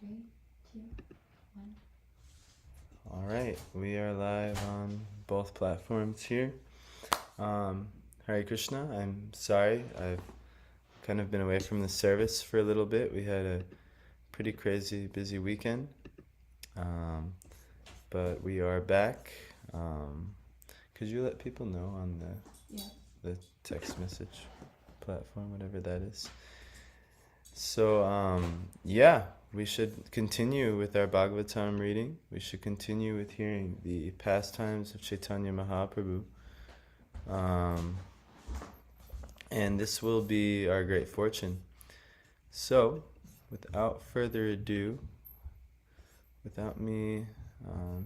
3, 2, 1. All right, we are live on both platforms here. Hare Krishna. I'm sorry, I've kind of been away from the service for a little bit. We had a pretty crazy, busy weekend, but we are back. Could you let people know on the text message platform, whatever that is? So, we should continue with our Bhagavatam reading. We should continue with hearing the pastimes of Chaitanya Mahaprabhu. And this will be our great fortune. So, without further ado, without me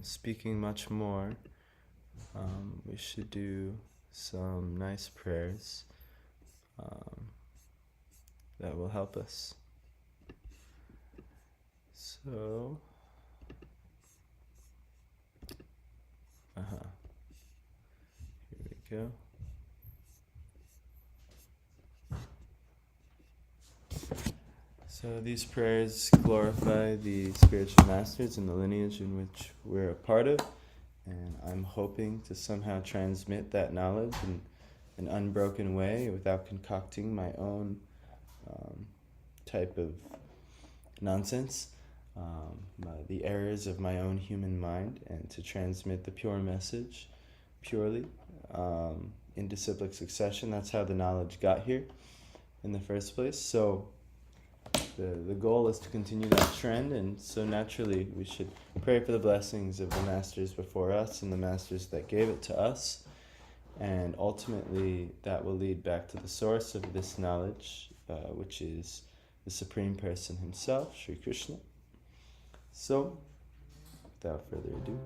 speaking much more, we should do some nice prayers that will help us. So, here we go. So these prayers glorify the spiritual masters and the lineage in which we're a part of, and I'm hoping to somehow transmit that knowledge in an unbroken way without concocting my own type of nonsense, the errors of my own human mind, and to transmit the pure message purely in disciplic succession. That's how the knowledge got here in the first place. So the goal is to continue that trend, and so naturally we should pray for the blessings of the masters before us and the masters that gave it to us, and ultimately that will lead back to the source of this knowledge, which is the Supreme Person himself, Sri Krishna. So, without further ado,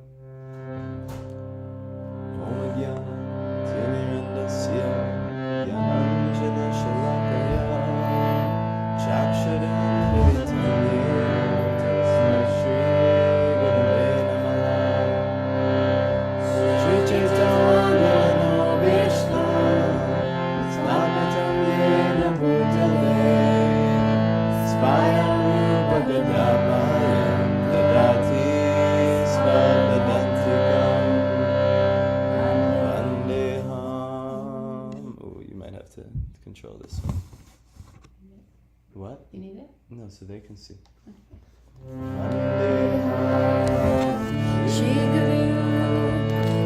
control this one. What? You need it? No, so they can see. Shri Guru,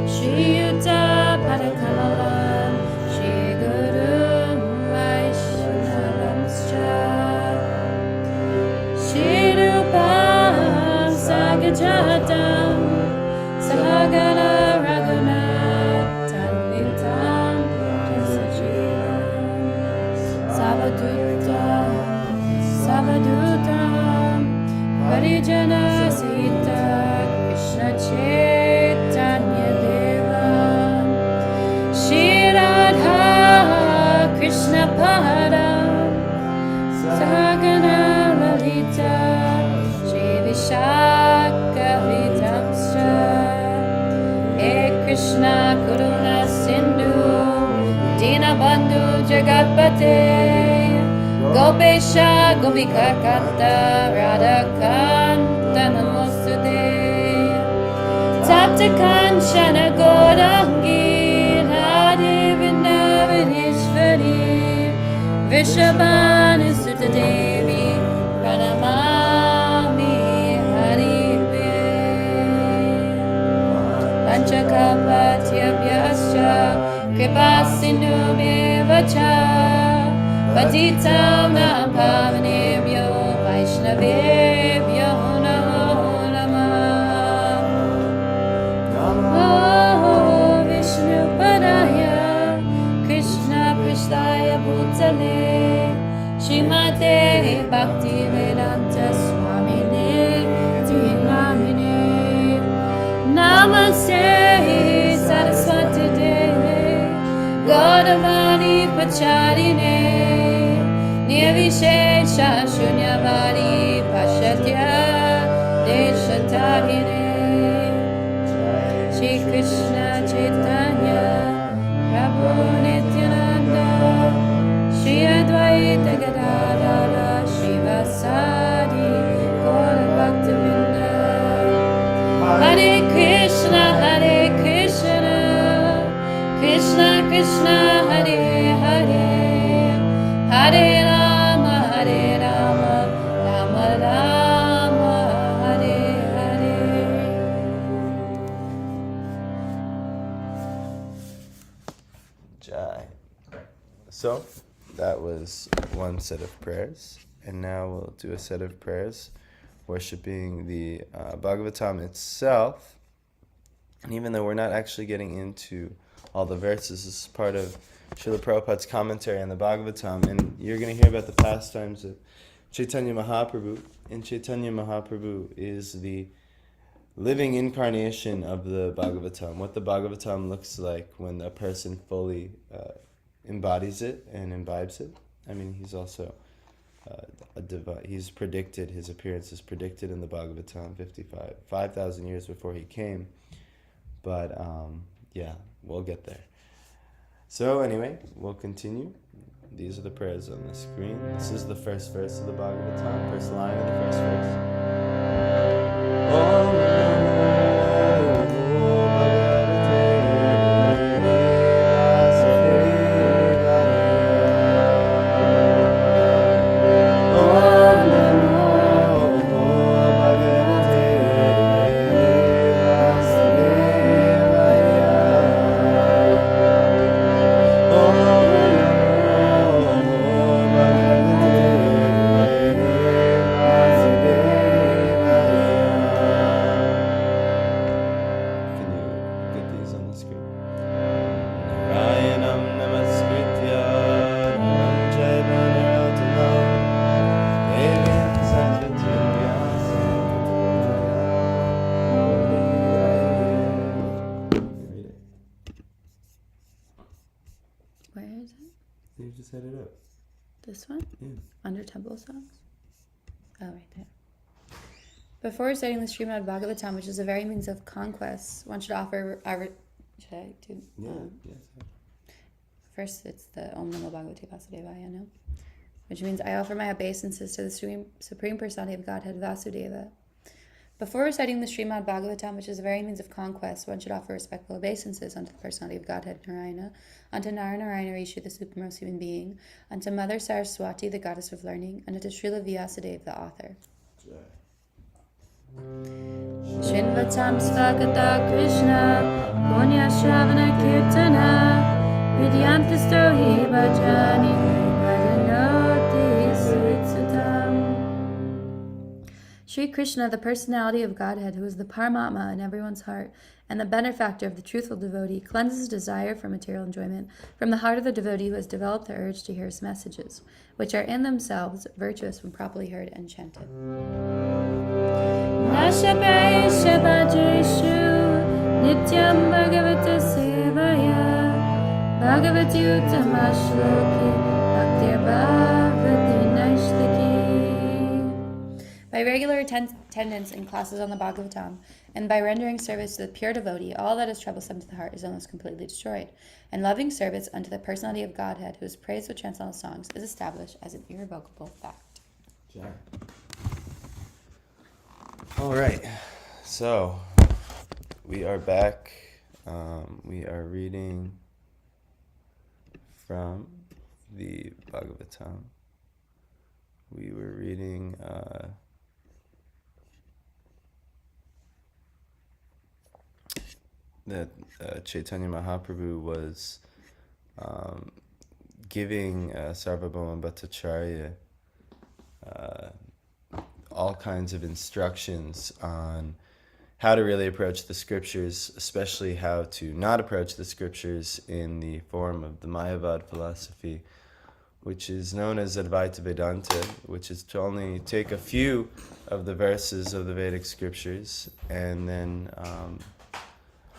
Shri Yuta Padakalalam, Shri Guru Vaishnalamscha, Shri Rupam Sagajatam, Sahagana Raghunatam Vitam Savadutam Parijana Sita Krishna Chaitanya Deva Shri Radha Krishna Padam Sahagana Lalita Shri Vishaka Vitamscha E Krishna Karuna Sindhu Dinabandhu Jagatpate Gopesha Gopika Kanta Radha Kanta Namostute Tapta Kanchana Godangi Radhe Vrindavaneshwari Vishabhanu Sutta Devi Pranamami Harive Panchakapatyabhyascha Kripa Sindhu Mevacha Patitam Pavanebhyo Vaishnavebhyo Namo Namah Namo Vishnu Padaya Krishna Prishtaya Bhutale Srimate Bhakti Vedanta Swamine Namine Namaste Saraswati Deve Gaudamani Pacharine Nirvishesha Shunyavadi Pashatya Deshatarine Shri Krishna Chaitanya Prabhu Nityananda Shri Advaita Gadadara Shri Vasadi Gaura So that was one set of prayers, and now we'll do a set of prayers worshiping the Bhagavatam itself. And even though we're not actually getting into all the verses, this is part of Srila Prabhupada's commentary on the Bhagavatam, and you're going to hear about the pastimes of Chaitanya Mahaprabhu. And Chaitanya Mahaprabhu is the living incarnation of the Bhagavatam, what the Bhagavatam looks like when a person fully embodies it and imbibes it. I mean, he's also he's predicted, his appearance is predicted in the Bhagavatam 5,000 years before he came. But yeah, we'll get there. So anyway, we'll continue. These are the prayers on the screen. This is the first verse of the Bhagavatam, first line of the first verse. Om You just set it up. This one? Yeah. Under temple songs? Oh, right there. Before reciting the Srimad Bhagavatam, which is a very means of conquest, one should offer... should I do... Yes. First, it's the Om Namo Bhagavate Vasudevaya, no? Which means, I offer my obeisances to the Supreme Personality of Godhead, Vasudeva. Before reciting the Srimad Bhagavatam, which is a very means of conquest, one should offer respectful obeisances unto the Personality of Godhead, Narayana, unto Narayana Rishi, the supremest human being, unto Mother Saraswati, the goddess of learning, and unto Srila Vyasadeva, the author. Shinvatam Svagata Krishna, Punya Shravana Kirtana, Vidyantastohi Bhajani, Bhajanoti Sritsutam. Sri Krishna, the personality of Godhead, who is the Paramatma in everyone's heart, and the benefactor of the truthful devotee, cleanses desire for material enjoyment from the heart of the devotee who has developed the urge to hear his messages, which are in themselves virtuous when properly heard and chanted. Nashapaisha Bhajeshu Nityam Bhagavata Sevaya Bhagavati Uttama Shloki Bhaktir Bhavati Naishtaki. By regular attendance in classes on the Bhagavatam, and by rendering service to the pure devotee, all that is troublesome to the heart is almost completely destroyed, and loving service unto the personality of Godhead, who is praised with transcendental songs, is established as an irrevocable fact. Sure. All right, so we are back. We are reading from the Bhagavatam. We were reading that Chaitanya Mahaprabhu was giving Sarvabhauma Bhattacharya all kinds of instructions on how to really approach the scriptures, especially how to not approach the scriptures in the form of the Mayavad philosophy, which is known as Advaita Vedanta, which is to only take a few of the verses of the Vedic scriptures and then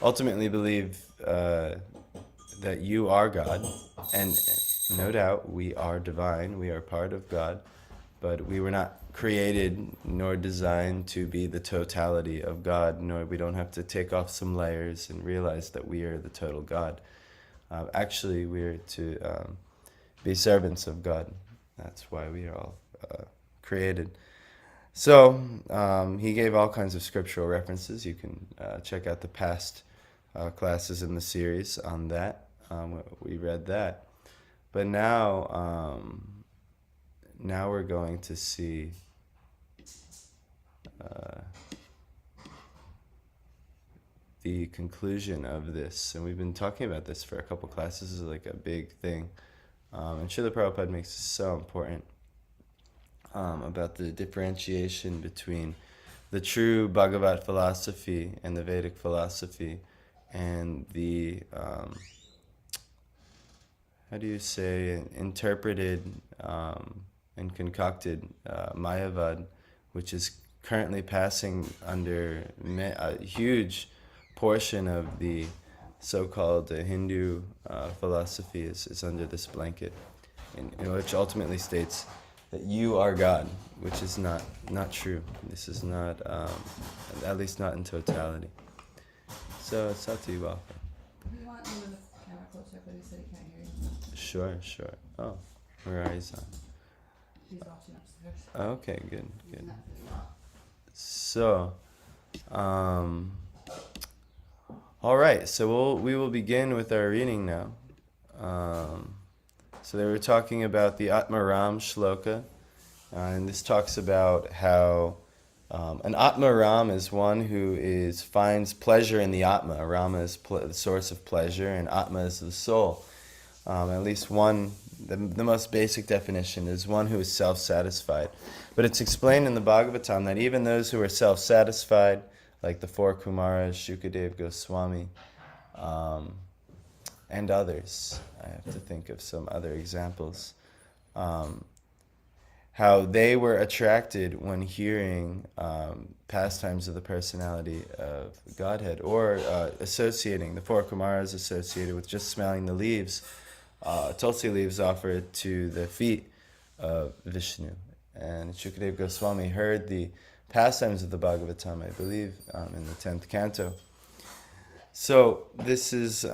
ultimately believe that you are God, and no doubt we are divine, we are part of God, but we were not created nor designed to be the totality of God, nor we don't have to take off some layers and realize that we are the total God. Actually, we are to be servants of God. That's why we are all created. So he gave all kinds of scriptural references. You can check out the past classes in the series on that. We read that. But now we're going to see the conclusion of this. And we've been talking about this for a couple classes. This is like a big thing And Srila Prabhupada makes this so important about the differentiation between the true Bhagavat philosophy and the Vedic philosophy and the, how do you say, interpreted and concocted Mayavad, which is currently passing under a huge portion of the so-called Hindu philosophy is under this blanket, in which ultimately states that you are God, which is not true. This is not, at least not in totality. So it's up to you, Alpha. You want to move the camera closer, but he said he can't hear you. Sure. Oh, where are you, son? He's watching upstairs. Okay, good. He's not doing well. So, all right. So we will begin with our reading now. So they were talking about the Atmaram shloka, and this talks about how an Atmaram is one who finds pleasure in the Atma. Rama is the source of pleasure, and Atma is the soul. At least one, the most basic definition is one who is self-satisfied. But it's explained in the Bhagavatam that even those who are self-satisfied, like the four Kumaras, Shukadev Goswami, and others, I have to think of some other examples, how they were attracted when hearing pastimes of the personality of Godhead, or associating, the four Kumaras associated with just smelling the leaves, tulsi leaves offered to the feet of Vishnu. And Shukadev Goswami heard the pastimes of the Bhagavatam, I believe, in the 10th canto. So this is,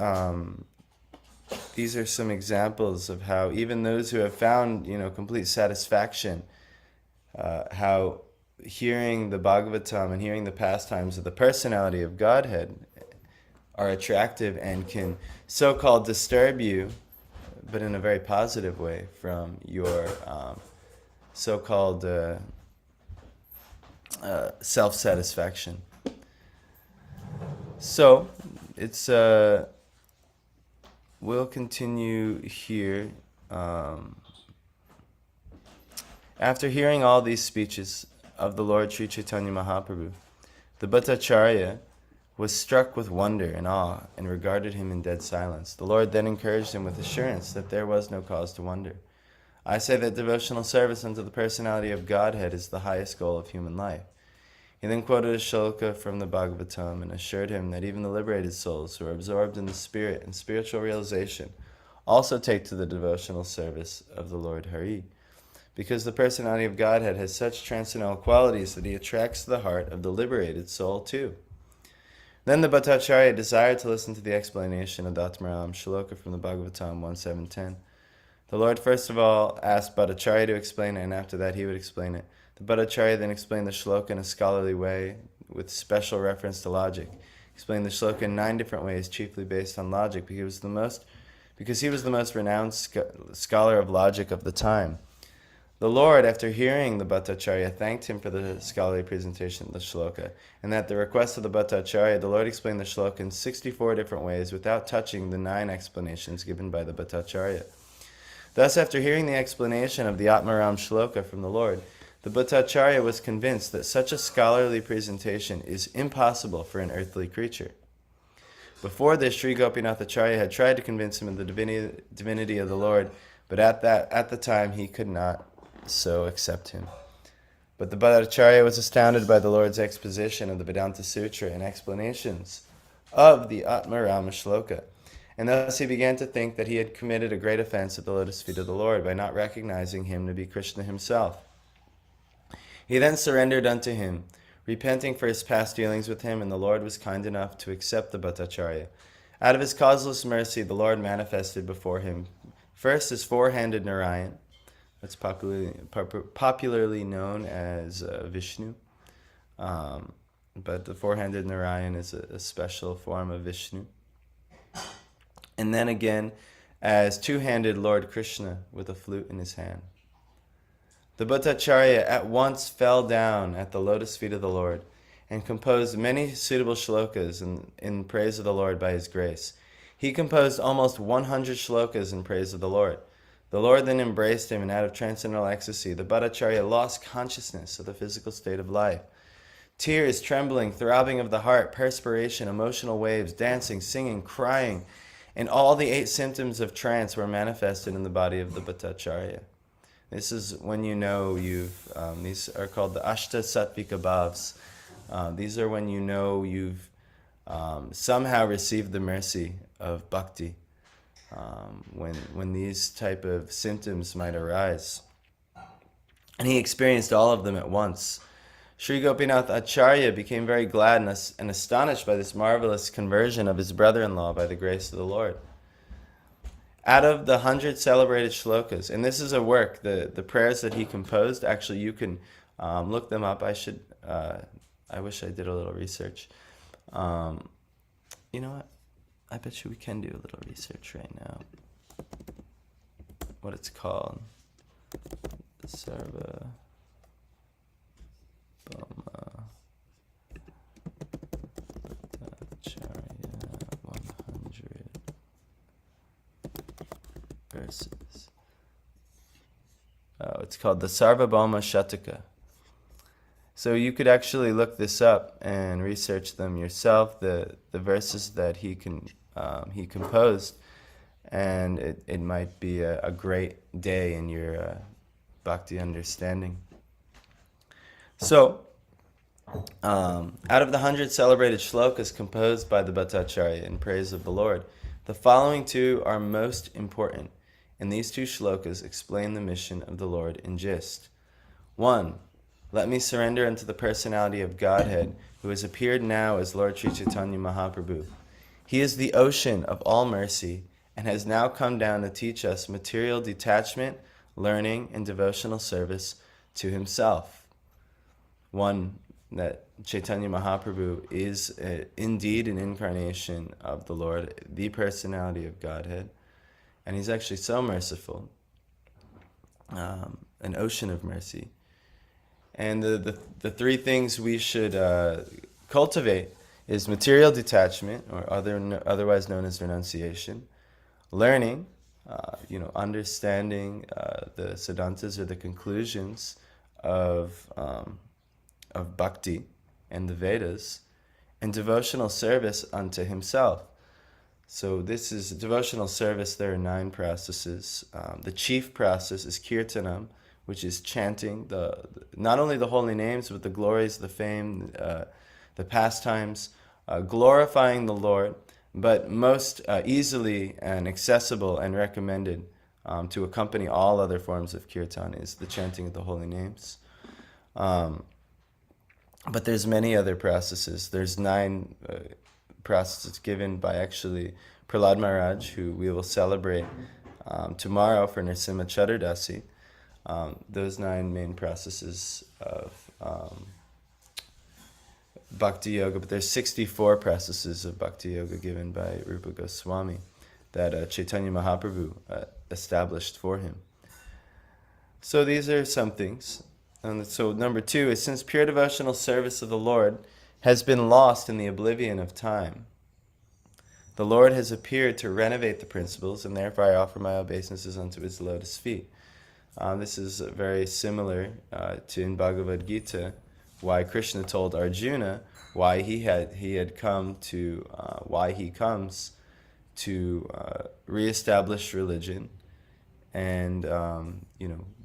these are some examples of how even those who have found, complete satisfaction, how hearing the Bhagavatam and hearing the pastimes of the personality of Godhead are attractive and can so-called disturb you, but in a very positive way, from your so-called self-satisfaction. So, it's we'll continue here. After hearing all these speeches of the Lord Sri Chaitanya Mahaprabhu, the Bhattacharya was struck with wonder and awe and regarded him in dead silence. The Lord then encouraged him with assurance that there was no cause to wonder. I say that devotional service unto the personality of Godhead is the highest goal of human life. He then quoted a shloka from the Bhagavatam and assured him that even the liberated souls who are absorbed in the spirit and spiritual realization also take to the devotional service of the Lord Hari, because the personality of Godhead has such transcendental qualities that he attracts the heart of the liberated soul too. Then the Bhattacharya desired to listen to the explanation of the Atmaram shloka from the Bhagavatam 1.7.10. The Lord first of all asked Bhattacharya to explain it, and after that he would explain it. The Bhattacharya then explained the shloka in a scholarly way with special reference to logic. He explained the shloka in 9 different ways, chiefly based on logic, because he was the most renowned scholar of logic of the time. The Lord, after hearing the Bhattacharya, thanked him for the scholarly presentation of the shloka, and at the request of the Bhattacharya, the Lord explained the shloka in 64 different ways without touching the 9 explanations given by the Bhattacharya. Thus, after hearing the explanation of the Atmaram shloka from the Lord, the Bhattacharya was convinced that such a scholarly presentation is impossible for an earthly creature. Before this, Sri Gopinathacharya had tried to convince him of the divinity of the Lord, but at the time he could not so accept him. But the Bhattacharya was astounded by the Lord's exposition of the Vedanta Sutra and explanations of the Atmarama shloka, and thus he began to think that he had committed a great offense at the lotus feet of the Lord by not recognizing him to be Krishna himself. He then surrendered unto him, repenting for his past dealings with him, and the Lord was kind enough to accept the Bhattacharya. Out of his causeless mercy, the Lord manifested before him first as four-handed Narayan, that's popularly known as Vishnu, but the four-handed Narayan is a special form of Vishnu. And then again as two-handed Lord Krishna with a flute in his hand. The Bhattacharya at once fell down at the lotus feet of the Lord and composed many suitable shlokas in praise of the Lord by his grace. He composed almost 100 shlokas in praise of the Lord. The Lord then embraced him, and out of transcendental ecstasy, the Bhattacharya lost consciousness of the physical state of life. Tears, trembling, throbbing of the heart, perspiration, emotional waves, dancing, singing, crying, and all the 8 symptoms of trance were manifested in the body of the Bhattacharya. This is when you know you've, these are called the Ashta Sattvika Bhavs. These are when you know you've somehow received the mercy of bhakti, when these type of symptoms might arise. And he experienced all of them at once. Sri Gopinath Acharya became very glad and astonished by this marvelous conversion of his brother-in-law by the grace of the Lord. Out of the 100 celebrated shlokas, and this is a work, the prayers that he composed, actually you can look them up. I wish I did a little research. You know what? I bet you we can do a little research right now. What it's called. Sarva Bhoma Bhattacharya 100 verses. Oh, it's called the Sarvabhauma Shataka. So you could actually look this up and research them yourself, the verses that he composed, and it might be a great day in your bhakti understanding. So, out of the 100 celebrated shlokas composed by the Bhattacharya in praise of the Lord, the following 2 are most important, and these 2 shlokas explain the mission of the Lord in gist. 1. Let me surrender unto the personality of Godhead, who has appeared now as Lord Sri Chaitanya Mahaprabhu. He is the ocean of all mercy, and has now come down to teach us material detachment, learning, and devotional service to himself. 1. That Chaitanya Mahaprabhu is indeed an incarnation of the Lord, the personality of Godhead, and he's actually so merciful, an ocean of mercy. And the 3 things we should cultivate is material detachment, or otherwise known as renunciation, learning, understanding the Siddhantas or the conclusions of bhakti and the Vedas, and devotional service unto himself. So this is devotional service. There are 9 processes. The chief process is kirtanam, which is chanting not only the holy names, but the glories, the fame, the pastimes, glorifying the Lord, but most easily and accessible and recommended to accompany all other forms of kirtan is the chanting of the holy names. But there's many other processes. There's 9 processes given by actually Prahlad Maharaj, who we will celebrate tomorrow for Nrsimha Chaturdasi. Those 9 main processes of Bhakti Yoga, but there's 64 processes of Bhakti Yoga given by Rupa Goswami that Chaitanya Mahaprabhu established for him. So these are some things. And so number 2 is, since pure devotional service of the Lord has been lost in the oblivion of time, the Lord has appeared to renovate the principles, and therefore I offer my obeisances unto his lotus feet. This is very similar to in Bhagavad Gita, why Krishna told Arjuna why he comes to reestablish religion and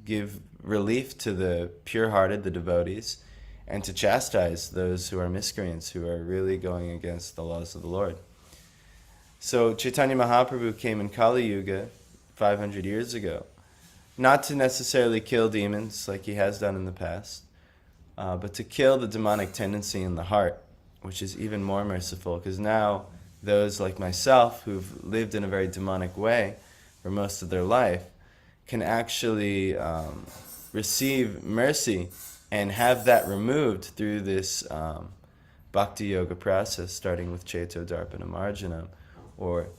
give relief to the pure-hearted, the devotees, and to chastise those who are miscreants, who are really going against the laws of the Lord. So Chaitanya Mahaprabhu came in Kali Yuga 500 years ago, not to necessarily kill demons like he has done in the past, but to kill the demonic tendency in the heart, which is even more merciful, because now those like myself who've lived in a very demonic way for most of their life can actually receive mercy and have that removed through this bhakti yoga process, starting with Cheto Darpana Marjanam, or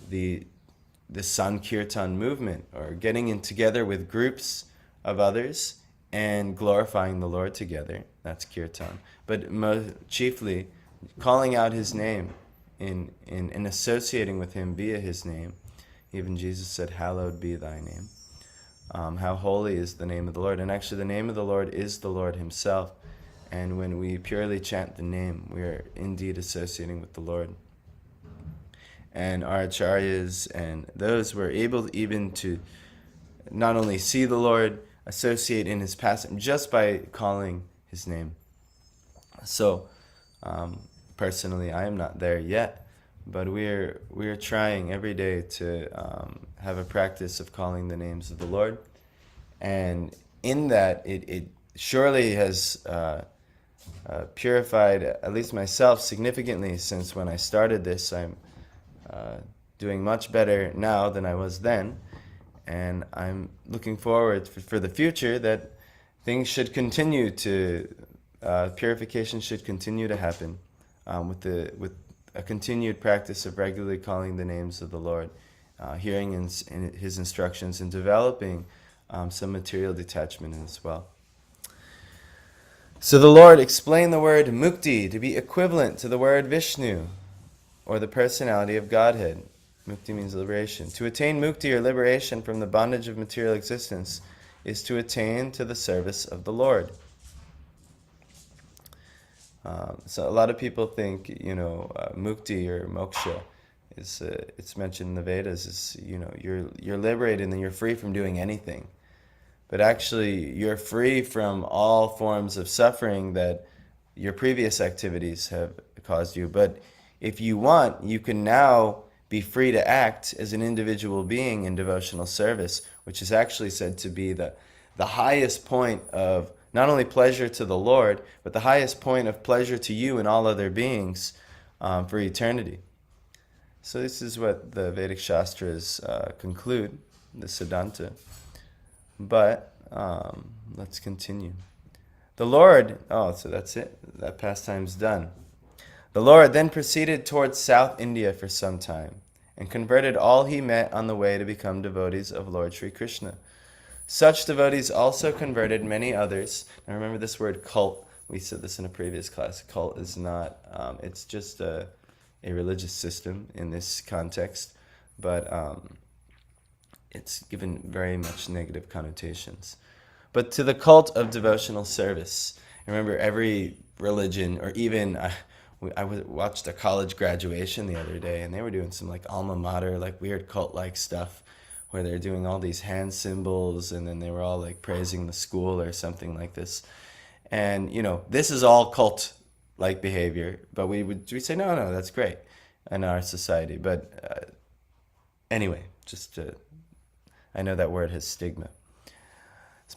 the Sankirtan movement, or getting in together with groups of others and glorifying the Lord together. That's kirtan. But chiefly calling out his name in associating with him via his name. Even Jesus said, hallowed be thy name. how holy is the name of the Lord. And actually the name of the Lord is the Lord himself. And when we purely chant the name, we are indeed associating with the Lord. And our acharyas and those were able even to not only see the Lord, associate in his passing, just by calling his name. So, personally, I am not there yet, but we're trying every day to have a practice of calling the names of the Lord. And in that, it surely has purified, at least myself, significantly since when I started this. I'm doing much better now than I was then. And I'm looking forward for the future that things should continue to, purification should continue to happen with a continued practice of regularly calling the names of the Lord, hearing in his instructions, and developing some material detachment as well. So the Lord explained the word mukti to be equivalent to the word Vishnu, or the personality of Godhead. Mukti means liberation. To attain mukti, or liberation from the bondage of material existence, is to attain to the service of the Lord. So a lot of people think, mukti or moksha is it's mentioned in the Vedas is you're liberated and you're free from doing anything. But actually, you're free from all forms of suffering that your previous activities have caused you. But if you want, you can now be free to act as an individual being in devotional service, which is actually said to be the highest point of not only pleasure to the Lord, but the highest point of pleasure to you and all other beings for eternity. So this is what the Vedic Shastras conclude, the Siddhanta. But let's continue. The Lord, so that's it. That pastime's done. The Lord then proceeded towards South India for some time, and converted all he met on the way to become devotees of Lord Sri Krishna. Such devotees also converted many others. Now remember this word cult. We said this in a previous class. Cult is not, it's just a religious system in this context, but it's given very much negative connotations. But to the cult of devotional service. Remember, every religion, or even I watched a college graduation the other day, and they were doing some like alma mater, like weird cult-like stuff, where they're doing all these hand symbols, and then they were all like praising the school or something like this. And this is all cult-like behavior, but we say no, that's great in our society. But anyway, just I know that word has stigma.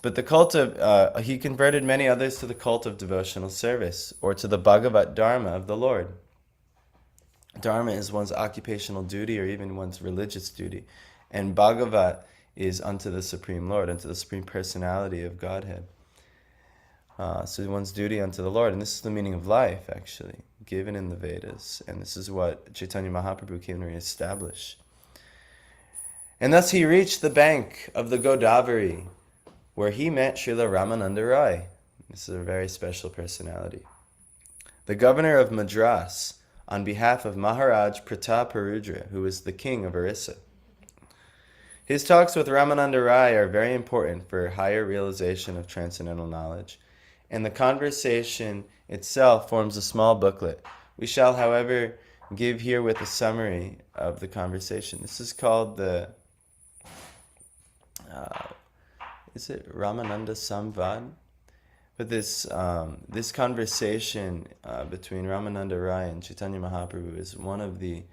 But the cult of, he converted many others to the cult of devotional service, or to the Bhagavat Dharma of the Lord. Dharma is one's occupational duty, or even one's religious duty. And Bhagavat is unto the Supreme Lord, unto the Supreme Personality of Godhead. So one's duty unto the Lord. And this is the meaning of life, actually, given in the Vedas. And this is what Chaitanya Mahaprabhu came to reestablish. And thus he reached the bank of the Godavari, where he met Srila Ramananda Rai. This is a very special personality. The governor of Madras, on behalf of Maharaj Prataparudra, who was the king of Orissa. His talks with Ramananda Rai are very important for higher realization of transcendental knowledge, and the conversation itself forms a small booklet. We shall, however, give herewith a summary of the conversation. This is called the is it Ramananda Samvad? But this conversation between Ramananda Rai and Chaitanya Mahaprabhu is one of the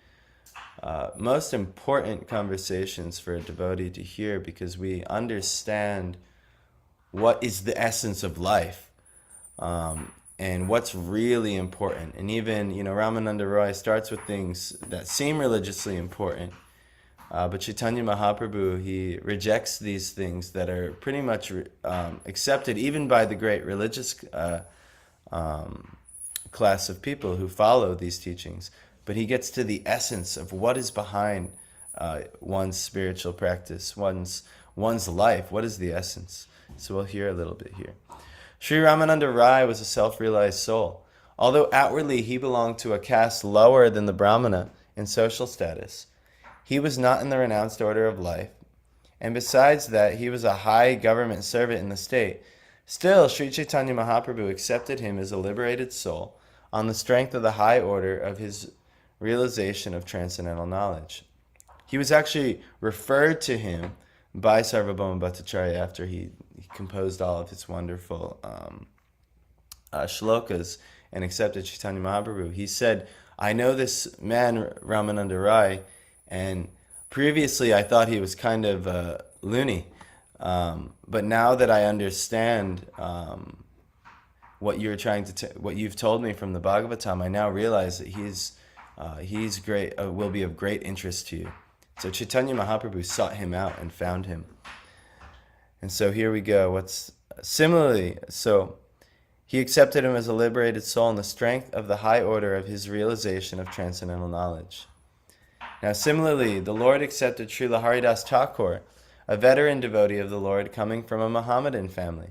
most important conversations for a devotee to hear, because we understand what is the essence of life and what's really important. And even, Ramananda Rai starts with things that seem religiously important, but Chaitanya Mahaprabhu, he rejects these things that are pretty much accepted even by the great religious class of people who follow these teachings. But he gets to the essence of what is behind one's spiritual practice, one's life. What is the essence? So we'll hear a little bit here. Sri Ramananda Rai was a self-realized soul. Although outwardly he belonged to a caste lower than the Brahmana in social status, he was not in the renounced order of life, and besides that, he was a high government servant in the state. Still, Sri Chaitanya Mahaprabhu accepted him as a liberated soul on the strength of the high order of his realization of transcendental knowledge. He was actually referred to him by Sarvabhauma Bhattacharya after he composed all of his wonderful shlokas and accepted Chaitanya Mahaprabhu. He said, I know this man, Ramananda Rai, and previously I thought he was kind of loony. But now that I understand what you're trying to, what you've told me from the Bhagavatam, I now realize that he's great, will be of great interest to you. So Chaitanya Mahaprabhu sought him out and found him. And so here we go. Similarly, so he accepted him as a liberated soul in the strength of the high order of his realization of transcendental knowledge. Now similarly, the Lord accepted Srila Haridas Thakur, a veteran devotee of the Lord coming from a Mohammedan family.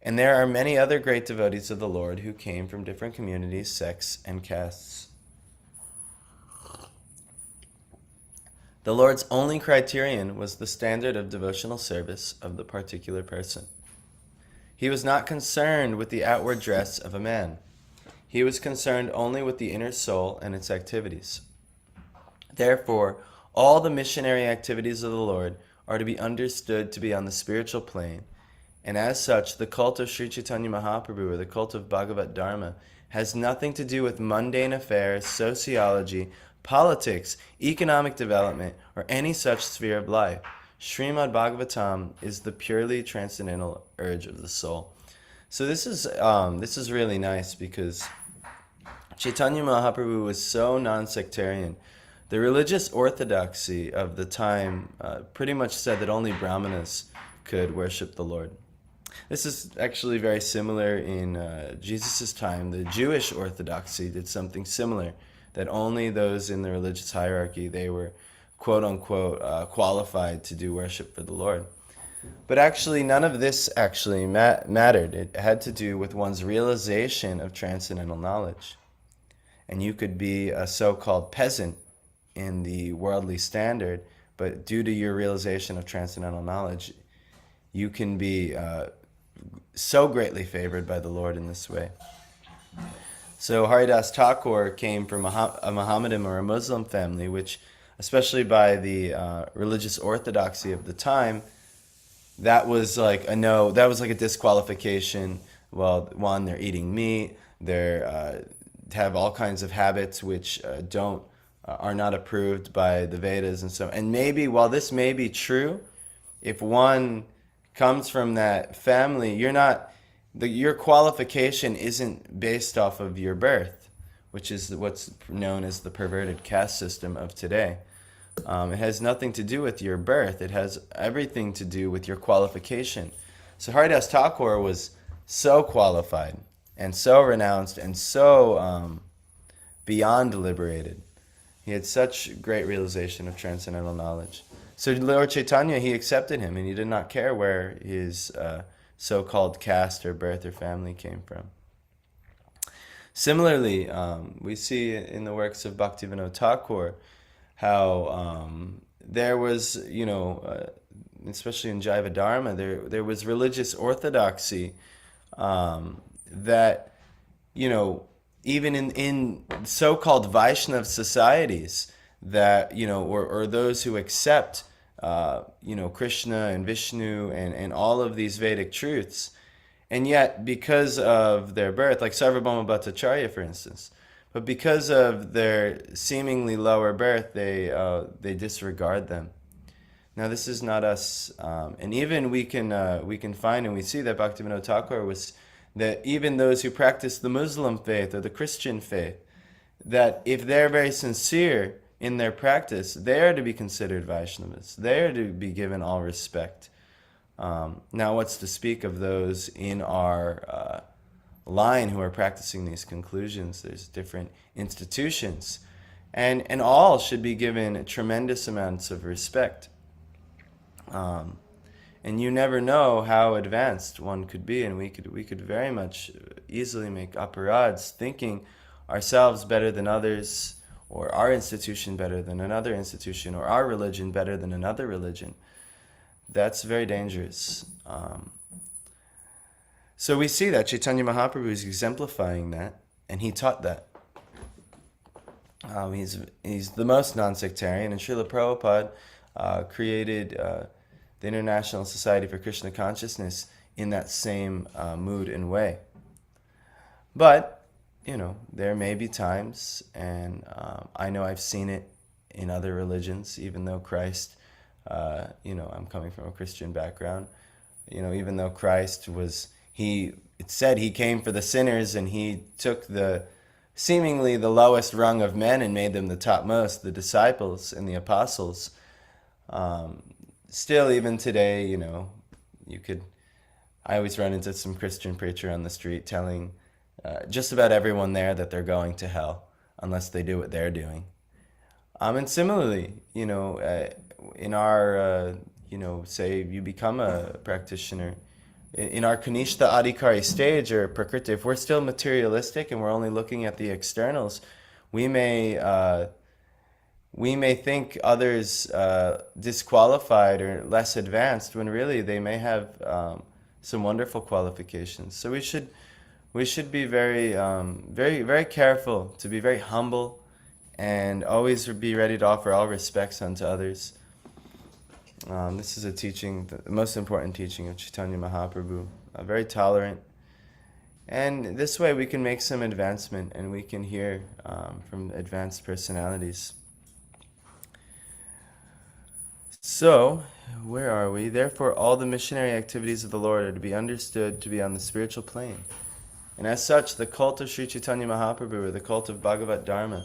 And there are many other great devotees of the Lord who came from different communities, sects, and castes. The Lord's only criterion was the standard of devotional service of the particular person. He was not concerned with the outward dress of a man. He was concerned only with the inner soul and its activities. Therefore, all the missionary activities of the Lord are to be understood to be on the spiritual plane, and as such, the cult of Sri Chaitanya Mahaprabhu, or the cult of Bhagavat Dharma, has nothing to do with mundane affairs, sociology, politics, economic development, or any such sphere of life. Srimad Bhagavatam is the purely transcendental urge of the soul. So this is really nice because Chaitanya Mahaprabhu was so non-sectarian. The religious orthodoxy of the time pretty much said that only Brahmanas could worship the Lord. This is actually very similar in Jesus' time. The Jewish orthodoxy did something similar, that only those in the religious hierarchy, they were quote-unquote qualified to do worship for the Lord. But actually, none of this actually mattered. It had to do with one's realization of transcendental knowledge. And you could be a so-called peasant in the worldly standard, but due to your realization of transcendental knowledge, you can be so greatly favored by the Lord in this way. So Haridas Thakur came from a Mohammedan or a Muslim family, which, especially by the religious orthodoxy of the time, that was like a no. That was like a disqualification. Well, one, they're eating meat. They're have all kinds of habits which are not approved by the Vedas, and maybe while this may be true, if one comes from that family, your qualification isn't based off of your birth, which is what's known as the perverted caste system of today. It has nothing to do with your birth. It has everything to do with your qualification. So Haridas Thakur was so qualified and so renounced and so beyond liberated. He had such great realization of transcendental knowledge. So Lord Chaitanya, he accepted him, and he did not care where his so-called caste or birth or family came from. Similarly, we see in the works of Bhaktivinoda Thakur how there was, especially in Jaiva Dharma, there was religious orthodoxy that, even in so-called Vaishnava societies that, or those who accept, Krishna and Vishnu and all of these Vedic truths, and yet because of their birth, like Sarvabhauma Bhattacharya, for instance, but because of their seemingly lower birth, they disregard them. Now, this is not us, and even we can find, and we see that Bhaktivinoda Thakur was that even those who practice the Muslim faith or the Christian faith, that if they're very sincere in their practice, they are to be considered Vaishnavas. They are to be given all respect. Now, what's to speak of those in our line who are practicing these conclusions? There's different institutions, and all should be given tremendous amounts of respect. And you never know how advanced one could be, and we could very much easily make aparadhs thinking ourselves better than others, or our institution better than another institution, or our religion better than another religion. that's very dangerous. So we see that Chaitanya Mahaprabhu is exemplifying that, and he taught that. He's the most non-sectarian, and Srila Prabhupada created the International Society for Krishna Consciousness in that same mood and way. But, there may be times, and I know I've seen it in other religions, even though Christ, I'm coming from a Christian background, even though Christ it said he came for the sinners, and he took seemingly the lowest rung of men and made them the topmost, the disciples and the apostles. Still, even today, I always run into some Christian preacher on the street telling just about everyone there that they're going to hell unless they do what they're doing. And similarly, in our, say you become a practitioner, in our Kanishta Adhikari stage or Prakriti, if we're still materialistic and we're only looking at the externals, we may think others disqualified or less advanced when really they may have some wonderful qualifications. So we should be very, very, very careful to be very humble and always be ready to offer all respects unto others. This is a teaching, the most important teaching of Chaitanya Mahaprabhu, very tolerant. And this way we can make some advancement and we can hear from advanced personalities. So, where are we? Therefore, all the missionary activities of the Lord are to be understood to be on the spiritual plane. And as such, the cult of Sri Chaitanya Mahaprabhu, or the cult of Bhagavat Dharma,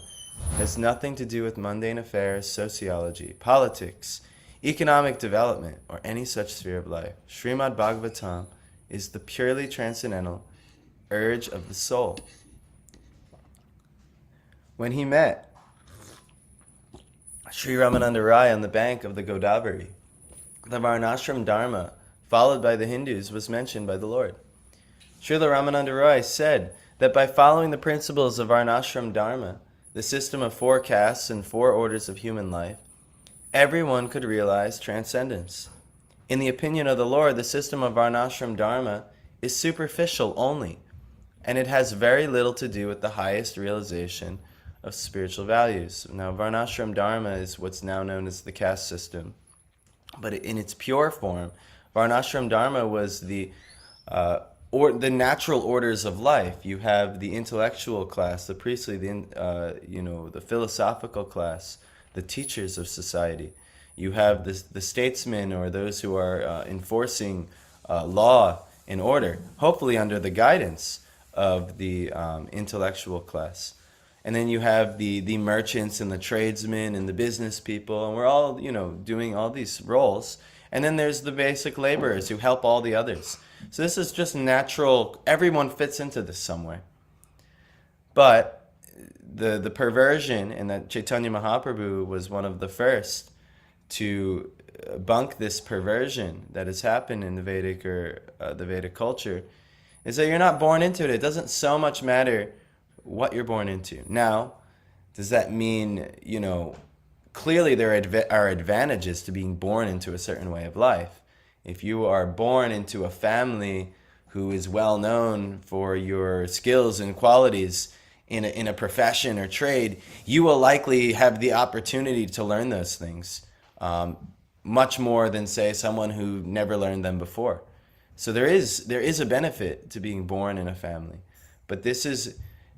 has nothing to do with mundane affairs, sociology, politics, economic development, or any such sphere of life. Srimad Bhagavatam is the purely transcendental urge of the soul. When he met Sri Ramananda Rai on the bank of the Godavari, the Varnashram Dharma, followed by the Hindus, was mentioned by the Lord. Srila Ramananda Rai said that by following the principles of Varnashram Dharma, the system of 4 castes and 4 orders of human life, everyone could realize transcendence. In the opinion of the Lord, the system of Varnashram Dharma is superficial only, and it has very little to do with the highest realization of spiritual values. Now, Varnashram Dharma is what's now known as the caste system, but in its pure form, Varnashram Dharma was the natural orders of life. You have the intellectual class, the priestly, the philosophical class, the teachers of society. You have the statesmen, or those who are enforcing law and order, hopefully under the guidance of the intellectual class. And then you have the merchants and the tradesmen and the business people, and we're all, doing all these roles. And then there's the basic laborers who help all the others. So this is just natural. Everyone fits into this somewhere. But the perversion, and that Chaitanya Mahaprabhu was one of the first to bunk this perversion that has happened in the Vedic or the Vedic culture, is that you're not born into it. It doesn't so much matter what you're born into. Now, does that mean, clearly there are advantages to being born into a certain way of life. If you are born into a family who is well known for your skills and qualities in a profession or trade, you will likely have the opportunity to learn those things much more than, say, someone who never learned them before. So there is a benefit to being born in a family. But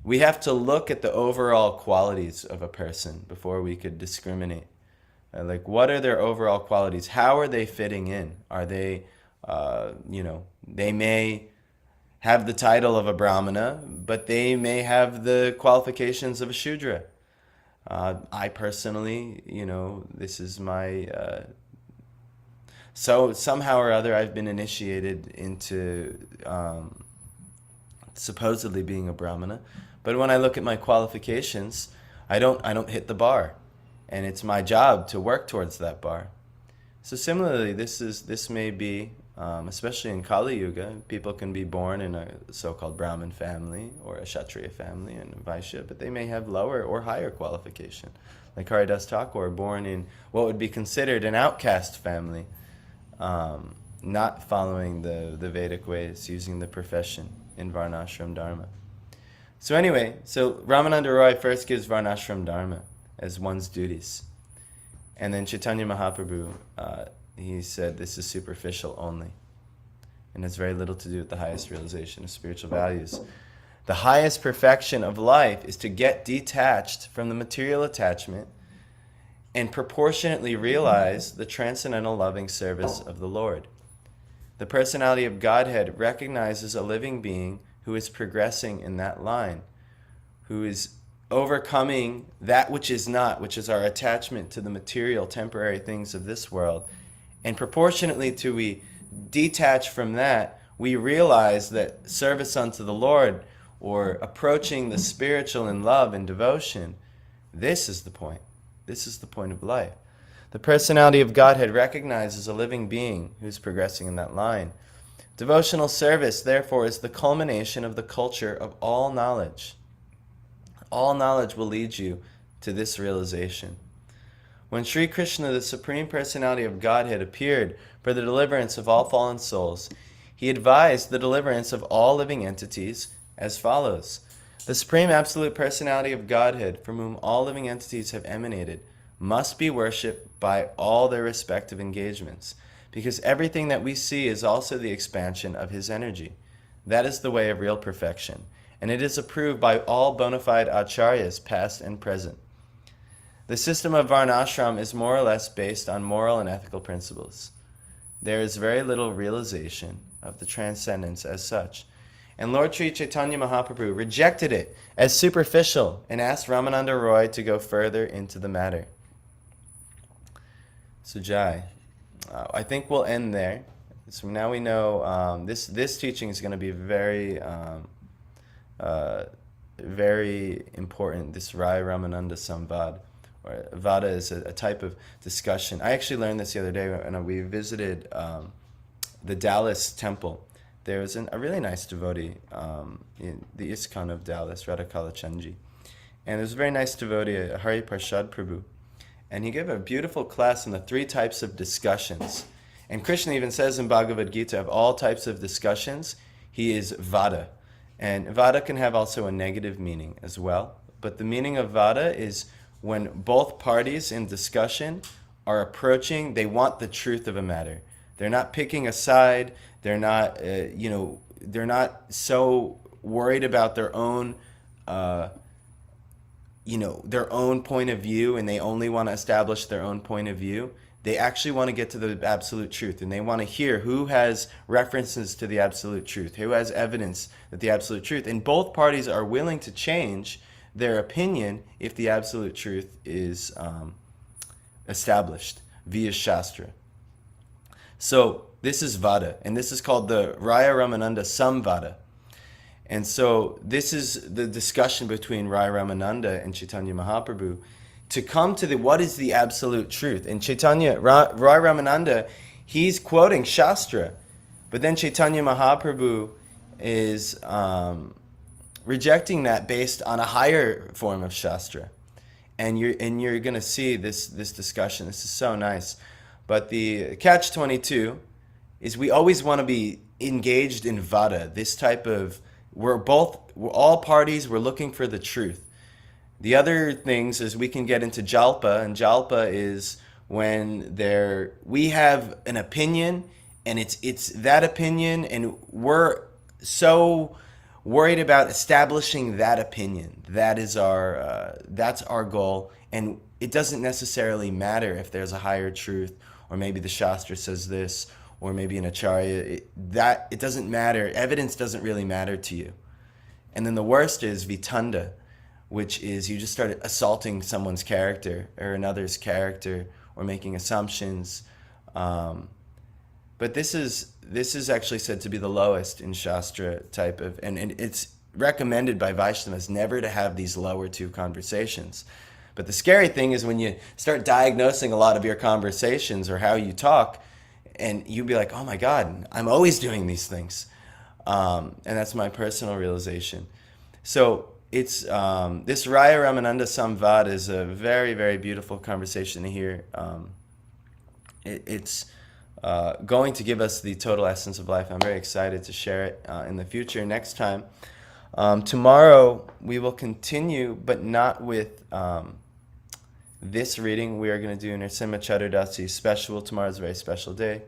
we have to look at the overall qualities of a person before we could discriminate. Like, what are their overall qualities? How are they fitting in? Are they, they may have the title of a Brahmana, but they may have the qualifications of a Shudra. I personally, this is my... So somehow or other, I've been initiated into supposedly being a Brahmana. But when I look at my qualifications, I don't hit the bar. And it's my job to work towards that bar. So similarly, this may be, especially in Kali Yuga, people can be born in a so-called Brahmin family or a Kshatriya family and a Vaishya, but they may have lower or higher qualification. Like Haridas Thakur, born in what would be considered an outcast family. not following the Vedic ways, using the profession in Varnashram Dharma. So anyway, so Ramananda Roy first gives Varnashram Dharma as one's duties. And then Chaitanya Mahaprabhu, he said this is superficial only. And has very little to do with the highest realization of spiritual values. The highest perfection of life is to get detached from the material attachment and proportionately realize the transcendental loving service of the Lord. The personality of Godhead recognizes a living being who is progressing in that line, who is overcoming that which is not, which is our attachment to the material, temporary things of this world. And proportionately to we detach from that, we realize that service unto the Lord, or approaching the spiritual in love and devotion, this is the point. This is the point of life. The personality of Godhead recognizes a living being who's progressing in that line. Devotional service, therefore, is the culmination of the culture of all knowledge. All knowledge will lead you to this realization. When Sri Krishna, the Supreme Personality of Godhead, appeared for the deliverance of all fallen souls, he advised the deliverance of all living entities as follows. The Supreme Absolute Personality of Godhead, from whom all living entities have emanated, must be worshipped by all their respective engagements, because everything that we see is also the expansion of his energy. That is the way of real perfection, and it is approved by all bona fide acharyas, past and present. The system of Varnashram is more or less based on moral and ethical principles. There is very little realization of the transcendence as such. And Lord Sri Chaitanya Mahaprabhu rejected it as superficial and asked Ramananda Roy to go further into the matter. So Jai, I think we'll end there. So now we know this teaching is going to be very important, this Rai Ramananda Samvad. Or Vada is a type of discussion. I actually learned this the other day when we visited the Dallas temple. There was a really nice devotee in the ISKCON of Dallas, Radha Kalachandji. And there was a very nice devotee, Hari Prasad Prabhu. And he gave a beautiful class on the 3 types of discussions. And Krishna even says in Bhagavad Gita, of all types of discussions, he is Vada. And Vada can have also a negative meaning as well. But the meaning of Vada is when both parties in discussion are approaching, they want the truth of a matter. They're not picking a side. They're not, they're not so worried about their own, their own point of view, and they only want to establish their own point of view. They actually want to get to the absolute truth, and they want to hear who has references to the absolute truth, who has evidence that the absolute truth. And both parties are willing to change their opinion if the absolute truth is established via Shastra. So this is Vada, and this is called the Raya Ramananda Samvada. And so this is the discussion between Raya Ramananda and Chaitanya Mahaprabhu to come to what is the absolute truth. And Raya Ramananda, he's quoting Shastra, but then Chaitanya Mahaprabhu is rejecting that based on a higher form of Shastra. And you're going to see this discussion. This is so nice. But the catch-22 is we always want to be engaged in Vada, this type of, we're all parties, we're looking for the truth. The other things is we can get into Jalpa, and Jalpa is when we have an opinion, and it's that opinion, and we're so worried about establishing that opinion. That's our goal, and it doesn't necessarily matter if there's a higher truth, or maybe the Shastra says this, or maybe an Acharya. It doesn't matter. Evidence doesn't really matter to you. And then the worst is Vitanda, which is you just start assaulting someone's character or another's character, or making assumptions. But this is actually said to be the lowest in Shastra type of, and it's recommended by Vaishnavas never to have these lower 2 conversations. But the scary thing is when you start diagnosing a lot of your conversations or how you talk, and you'd be like, oh my God, I'm always doing these things. And that's my personal realization. So it's this Raya Ramananda Samvad is a very, very beautiful conversation to hear. It's going to give us the total essence of life. I'm very excited to share it in the future next time. Tomorrow we will continue, but not with this reading. We are going to do Nrsimha Chaturdasi special. Tomorrow is a very special day,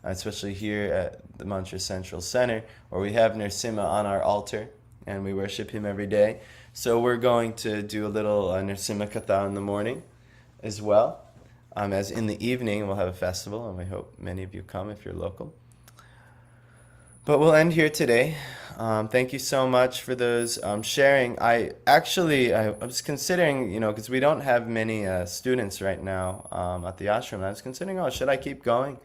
especially here at the Mantra Central Center, where we have Nrsimha on our altar and we worship him every day. So we're going to do a little Nrsimha Katha in the morning as well. As in the evening, we'll have a festival, and we hope many of you come if you're local. But we'll end here today. Thank you so much for those sharing. I was considering, because we don't have many students right now at the ashram. I was considering, should I keep going?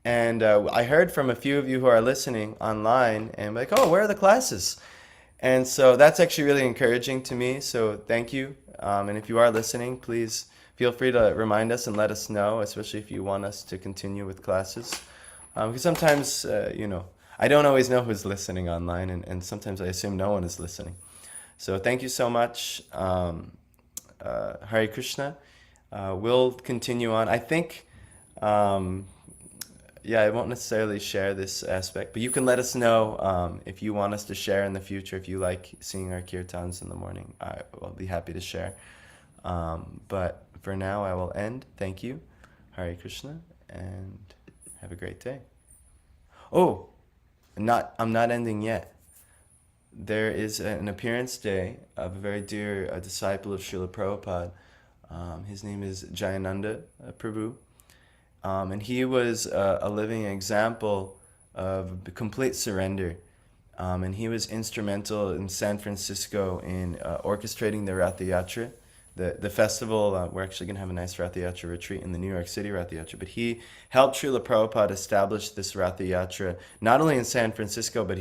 And I heard from a few of you who are listening online, and like, where are the classes? And so that's actually really encouraging to me. So thank you. And if you are listening, please feel free to remind us and let us know, especially if you want us to continue with classes. Because sometimes, I don't always know who's listening online, and sometimes I assume no one is listening. So thank you so much. Hare Krishna. We'll continue on. I think, I won't necessarily share this aspect, but you can let us know if you want us to share in the future. If you like seeing our kirtans in the morning, I will be happy to share. But for now, I will end. Thank you. Hare Krishna, and have a great day. I'm not ending yet. There is an appearance day of a very dear disciple of Srila Prabhupada. His name is Jayananda Prabhu. And he was a living example of complete surrender. And he was instrumental in San Francisco in orchestrating the Ratha Yatra, the festival. We're actually going to have a nice Ratha Yatra retreat in the New York City Ratha Yatra. But he helped Srila Prabhupada establish this Ratha Yatra, not only in San Francisco, but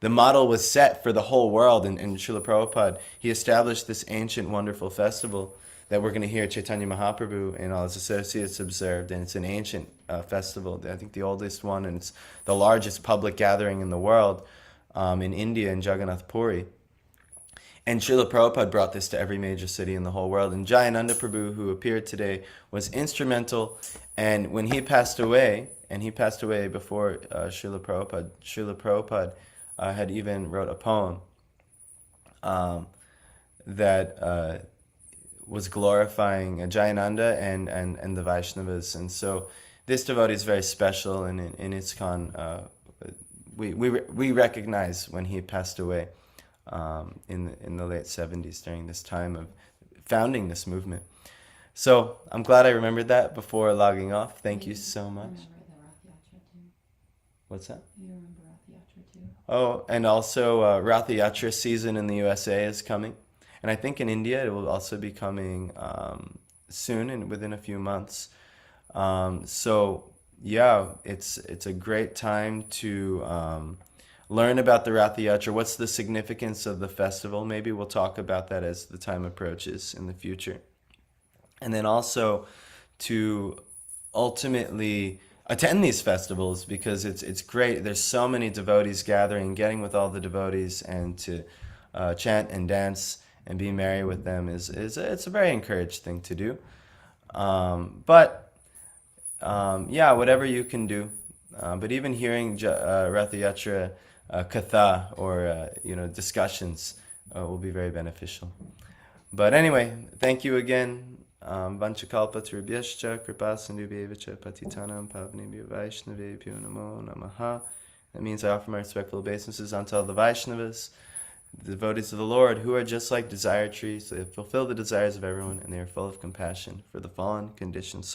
the model was set for the whole world. And Srila Prabhupada, he established this ancient, wonderful festival that we're going to hear Chaitanya Mahaprabhu and all his associates observed. And it's an ancient festival, I think the oldest one, and it's the largest public gathering in the world in India, in Jagannath Puri. And Srila Prabhupada brought this to every major city in the whole world. And Jayananda Prabhu, who appeared today, was instrumental. And when he passed away, and he passed away before Srila Prabhupada had even wrote a poem that was glorifying Jayananda and the Vaishnavas. And so this devotee is very special, and in ISKCON, we recognize when he passed away in the late 70s during this time of founding this movement. So I'm glad I remembered that before logging off. Thank you so much. Remember the Rath Yatra too. What's that? You remember Rath Yatra too. Oh, and also Ratha Yatra season in the USA is coming. And I think in India it will also be coming soon, and within a few months. So yeah, it's a great time to learn about the Ratha Yatra. What's the significance of the festival? Maybe we'll talk about that as the time approaches in the future. And then also to ultimately attend these festivals, because it's great. There's so many devotees gathering, getting with all the devotees, and to chant and dance and be merry with them it's a very encouraged thing to do. Whatever you can do. But even hearing Ratha Yatra katha or discussions will be very beneficial. But anyway, thank you again. Vanchakalpatarubhyascha kripasindubhyevacha patitanam pavnebhyo vaishnavebhyo namo namaha. That means I offer my respectful obeisances unto all the Vaishnavas, the devotees of the Lord, who are just like desire trees. They fulfill the desires of everyone, and they are full of compassion for the fallen conditioned